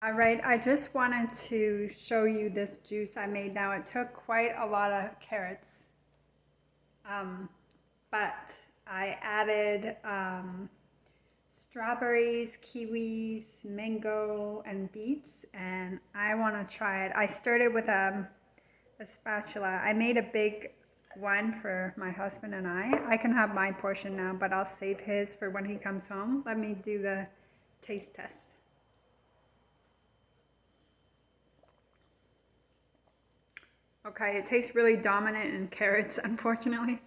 All right, I just wanted to show you this juice I made now. It took quite a lot of carrots, um, but I added strawberries, kiwis, mango, and beets, and I want to try it. I started with a spatula. I made a big one for my husband and I. I can have my portion now, but I'll save his for when he comes home. Let me do the taste test. Okay, it tastes really dominant in carrots, unfortunately.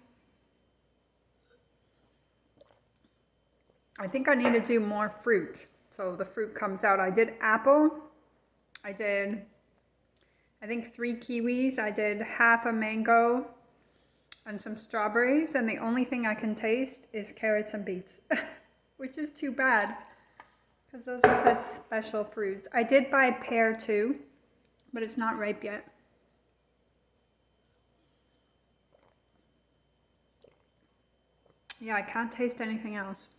I think I need to do more fruit. So the fruit comes out. I did apple. I did, I think 3 kiwis. I did half a mango and some strawberries. And the only thing I can taste is carrots and beets, which is too bad because those are such special fruits. I did buy a pear too, but it's not ripe yet. Yeah, I can't taste anything else.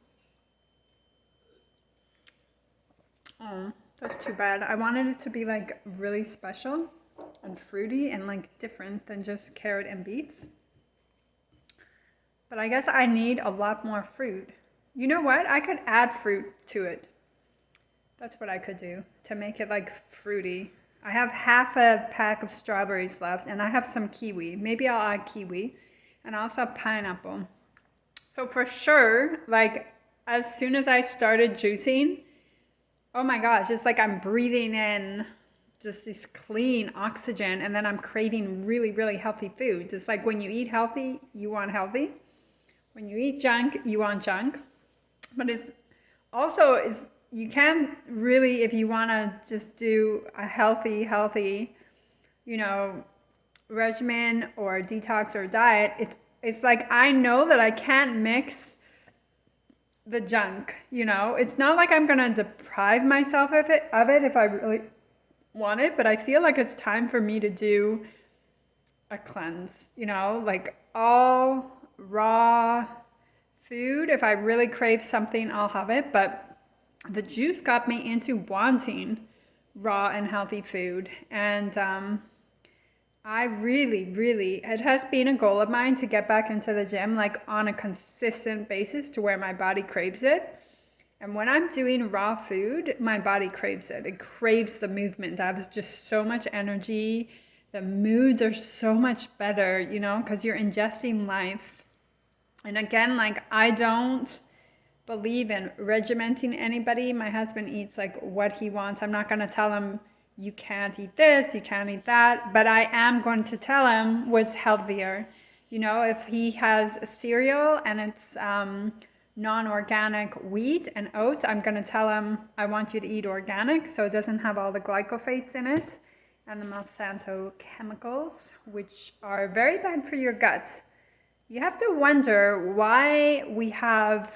Oh, that's too bad. I wanted it to be like really special and fruity and like different than just carrot and beets. But I guess I need a lot more fruit. You know what? I could add fruit to it. That's what I could do to make it like fruity. I have half a pack of strawberries left and I have some kiwi. Maybe I'll add kiwi and I also have pineapple. So for sure, like as soon as I started juicing, oh my gosh, it's like I'm breathing in just this clean oxygen and then I'm craving really, really healthy foods. It's like when you eat healthy, you want healthy. When you eat junk, you want junk. But it's also is you can really, if you want to just do a healthy, you know, regimen or detox or diet, it's like I know that I can't mix the junk, you know. It's not like I'm gonna deprive myself of it if I really want it, but I feel like it's time for me to do a cleanse, you know, like all raw food. If I really crave something, I'll have it, but the juice got me into wanting raw and healthy food. And I really, it has been a goal of mine to get back into the gym like on a consistent basis to where my body craves it. And when I'm doing raw food, my body craves it. It craves the movement. I have just so much energy. The moods are so much better, you know, because you're ingesting life. And again, like I don't believe in regimenting anybody. My husband eats like what he wants. I'm not going to tell him you can't eat this, you can't eat that, but I am going to tell him what's healthier. You know, if he has a cereal and it's non-organic wheat and oats, I'm going to tell him I want you to eat organic so it doesn't have all the glyphosates in it and the Monsanto chemicals, which are very bad for your gut. You have to wonder why we have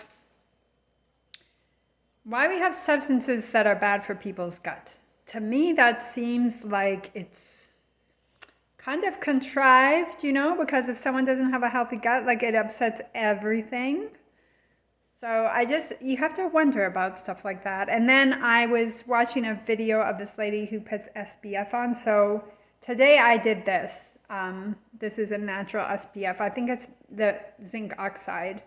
substances that are bad for people's gut. To me, that seems like it's kind of contrived, you know, because if someone doesn't have a healthy gut, like it upsets everything. So you have to wonder about stuff like that. And then I was watching a video of this lady who puts SPF on. So today I did this. This is a natural SPF. I think it's the zinc oxide.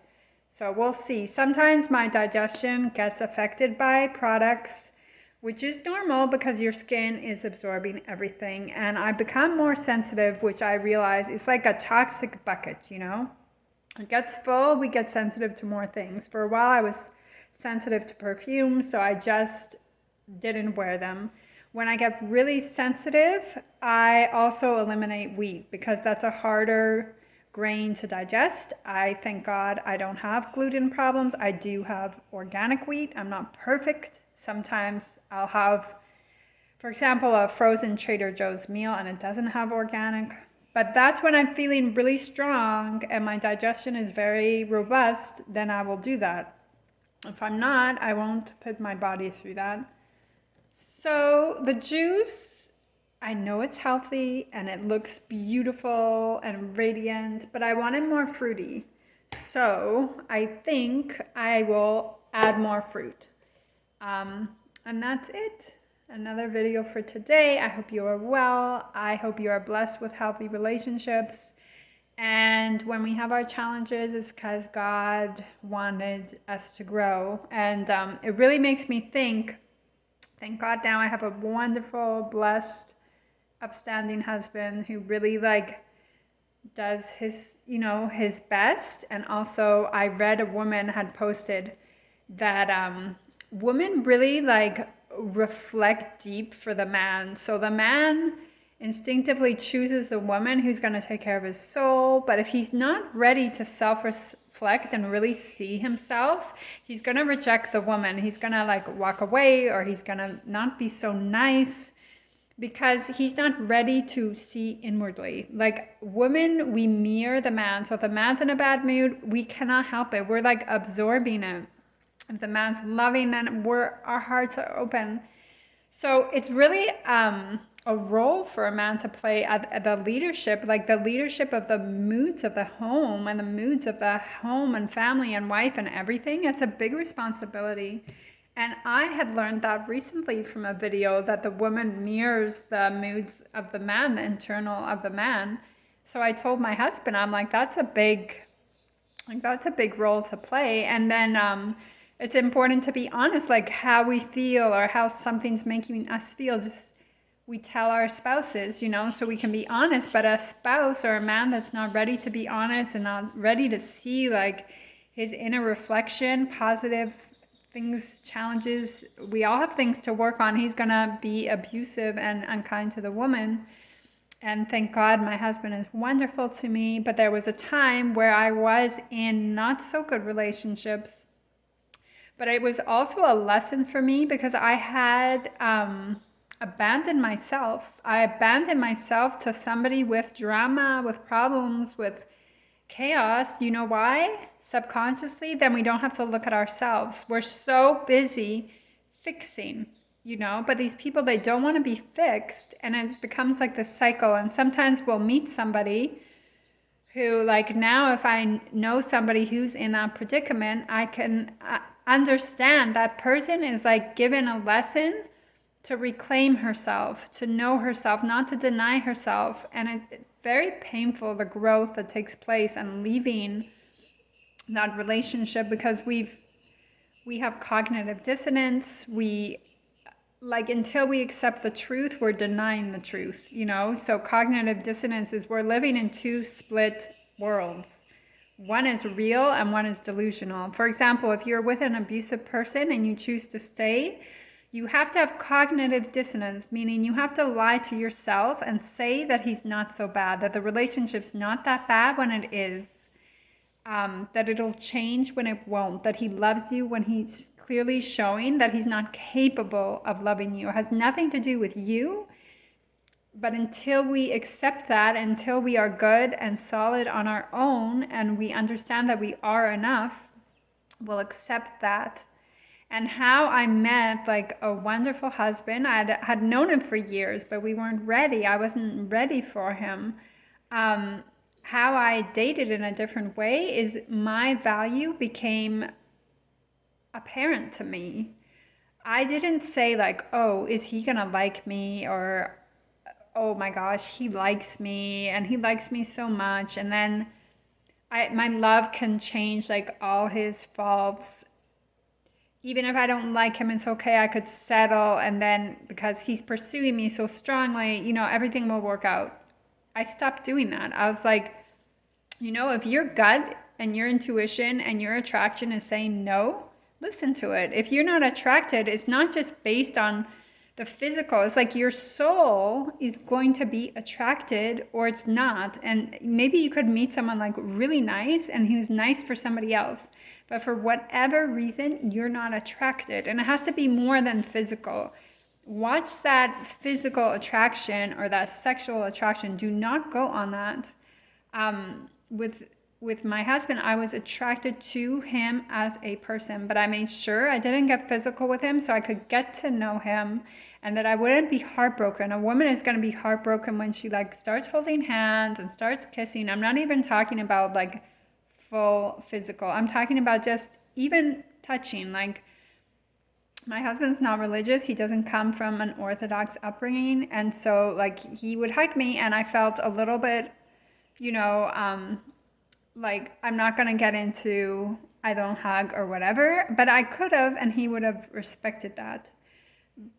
So we'll see. Sometimes my digestion gets affected by products, which is normal because your skin is absorbing everything. And I become more sensitive, which I realize is like a toxic bucket, you know? It gets full, we get sensitive to more things. For a while I was sensitive to perfume, so I just didn't wear them. When I get really sensitive, I also eliminate wheat because that's a harder grain to digest. I thank God I don't have gluten problems. I do have organic wheat. I'm not perfect. Sometimes I'll have, for example, a frozen Trader Joe's meal and it doesn't have organic. But that's when I'm feeling really strong and my digestion is very robust, then I will do that. If I'm not, I won't put my body through that. So the juice, I know it's healthy and it looks beautiful and radiant, but I want it more fruity. So I think I will add more fruit. And that's it. another video for today. I hope you are well. I hope you are blessed with healthy relationships. And when we have our challenges, it's because God wanted us to grow. And it really makes me think, thank God now I have a wonderful, blessed, upstanding husband who really does his best. And also I read a woman had posted that women really reflect deep for the man. So the man instinctively chooses the woman who's going to take care of his soul, but if he's not ready to self-reflect and really see himself, he's going to reject the woman. He's going to walk away, or he's going to not be so nice because he's not ready to see inwardly. Like women, we mirror the man. So if the man's in a bad mood, we cannot help it. We're absorbing it. If the man's loving, then our hearts are open. So it's really a role for a man to play at the leadership, the leadership of the moods of the home and the moods of the home and family and wife and everything. It's a big responsibility. And I had learned that recently from a video, that the woman mirrors the moods of the man, the internal of the man. So I told my husband, I'm like, that's a big role to play. And then it's important to be honest, how we feel or how something's making us feel. Just we tell our spouses, so we can be honest. But a spouse or a man that's not ready to be honest and not ready to see his inner reflection, positive things, challenges, we all have things to work on. He's gonna be abusive and unkind to the woman. And thank God my husband is wonderful to me. But there was a time where I was in not so good relationships. But it was also a lesson for me because I had abandoned myself. I abandoned myself to somebody with drama, with problems, with chaos. You know why? Subconsciously, then we don't have to look at ourselves. We're so busy fixing, but these people, they don't want to be fixed, and it becomes this cycle. And sometimes we'll meet somebody who, now if I know somebody who's in that predicament, I can understand that person is given a lesson to reclaim herself, to know herself, not to deny herself. And it's very painful, the growth that takes place and leaving that relationship, because we have cognitive dissonance. We until we accept the truth, we're denying the truth, So cognitive dissonance is we're living in two split worlds. One is real and one is delusional. For example, if you're with an abusive person and you choose to stay, you have to have cognitive dissonance, meaning you have to lie to yourself and say that he's not so bad, that the relationship's not that bad when it is, that it'll change when it won't, that he loves you when he's clearly showing that he's not capable of loving you. It has nothing to do with you. But until we accept that, until we are good and solid on our own and we understand that we are enough, we'll accept that. And how I met a wonderful husband. I had known him for years, but we weren't ready. I wasn't ready for him. How I dated in a different way is my value became apparent to me. I didn't say oh, is he gonna like me? Or, oh my gosh, he likes me and he likes me so much. And then my love can change all his faults. Even if I don't like him, it's okay. I could settle, and then because he's pursuing me so strongly, everything will work out. I stopped doing that. I was if your gut and your intuition and your attraction is saying no, listen to it. If you're not attracted, it's not just based on the physical. It's your soul is going to be attracted or it's not. And maybe you could meet someone really nice and he was nice for somebody else. But for whatever reason, you're not attracted. And it has to be more than physical. Watch that physical attraction or that sexual attraction. Do not go on that. With my husband, I was attracted to him as a person, but I made sure I didn't get physical with him so I could get to know him and that I wouldn't be heartbroken. A woman is going to be heartbroken when she starts holding hands and starts kissing. I'm not even talking about full physical. I'm talking about just even touching, my husband's not religious. He doesn't come from an Orthodox upbringing. And so, like, he would hug me, and I felt a little bit, you know, like, I'm not going to get into I don't hug or whatever, but I could have, and he would have respected that.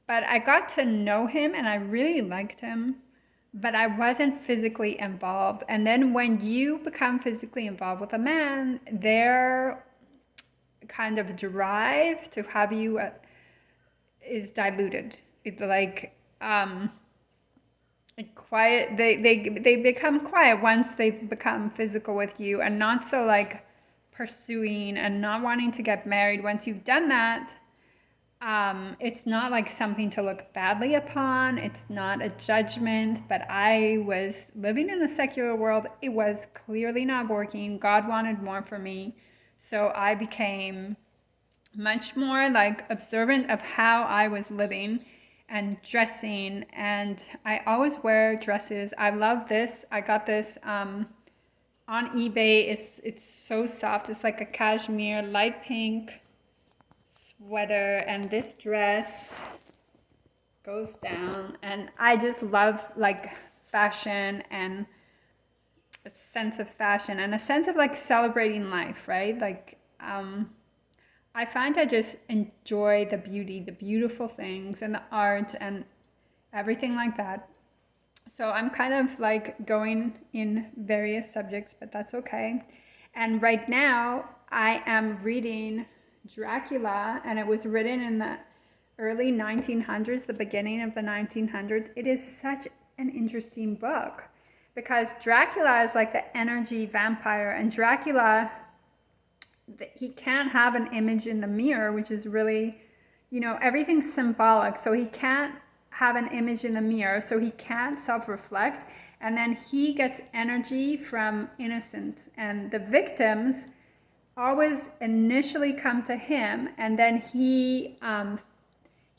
But I got to know him, and I really liked him, but I wasn't physically involved. And then when you become physically involved with a man, their kind of drive to have you is diluted. It's like quiet. They become quiet once they become physical with you, and not so like pursuing and not wanting to get married. Once you've done that, it's not like something to look badly upon. It's not a judgment, but I was living in the secular world. It was clearly not working. God wanted more for me. So I became much more like observant of how I was living and dressing. And I always wear dresses. I love this. I got this on eBay. It's so soft. It's like a cashmere light pink sweater, and this dress goes down, and I just love like fashion and a sense of fashion and a sense of like celebrating life, right? Like I find I just enjoy the beauty, the beautiful things and the art and everything like that. So I'm kind of like going in various subjects, but that's okay. And right now I am reading Dracula, and it was written in the early 1900s, the beginning of the 1900s. It is such an interesting book because Dracula is like the energy vampire, and Dracula, he can't have an image in the mirror, which is really, you know, everything's symbolic. So he can't have an image in the mirror, so he can't self-reflect, and then he gets energy from innocence, and the victims always initially come to him, and then he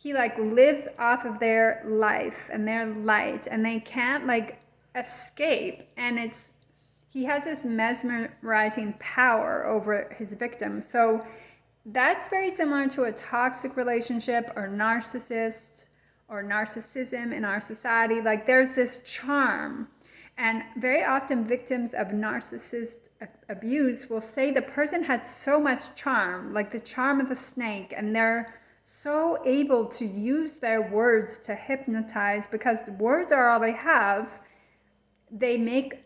like lives off of their life and their light, and they can't like escape. And he has this mesmerizing power over his victims. So that's very similar to a toxic relationship or narcissists or narcissism in our society. Like there's this charm. And very often victims of narcissist abuse will say the person had so much charm, like the charm of the snake, and they're so able to use their words to hypnotize because the words are all they have. They make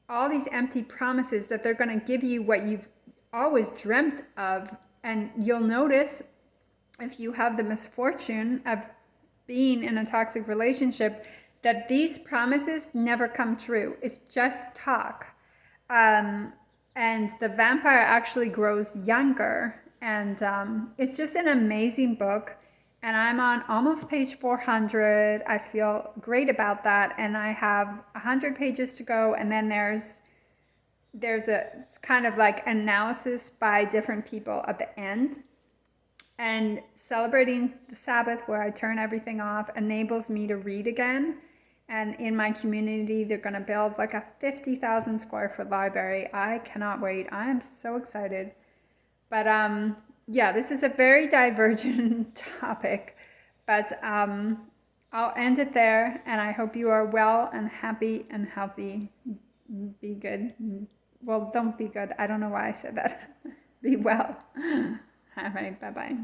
all these empty promises that they're going to give you what you've always dreamt of. And you'll notice if you have the misfortune of being in a toxic relationship that these promises never come true. It's just talk. And the vampire actually grows younger. And it's just an amazing book. And I'm on almost page 400. I feel great about that. And I have 100 pages to go. And then there's it's kind of like analysis by different people at the end. And celebrating the Sabbath, where I turn everything off, enables me to read again. And in my community, they're going to build like a 50,000 square foot library. I cannot wait. I am so excited. But yeah, this is a very divergent topic. But I'll end it there. And I hope you are well and happy and healthy. Be good. Well, don't be good. I don't know why I said that. Be well. All right. Bye-bye.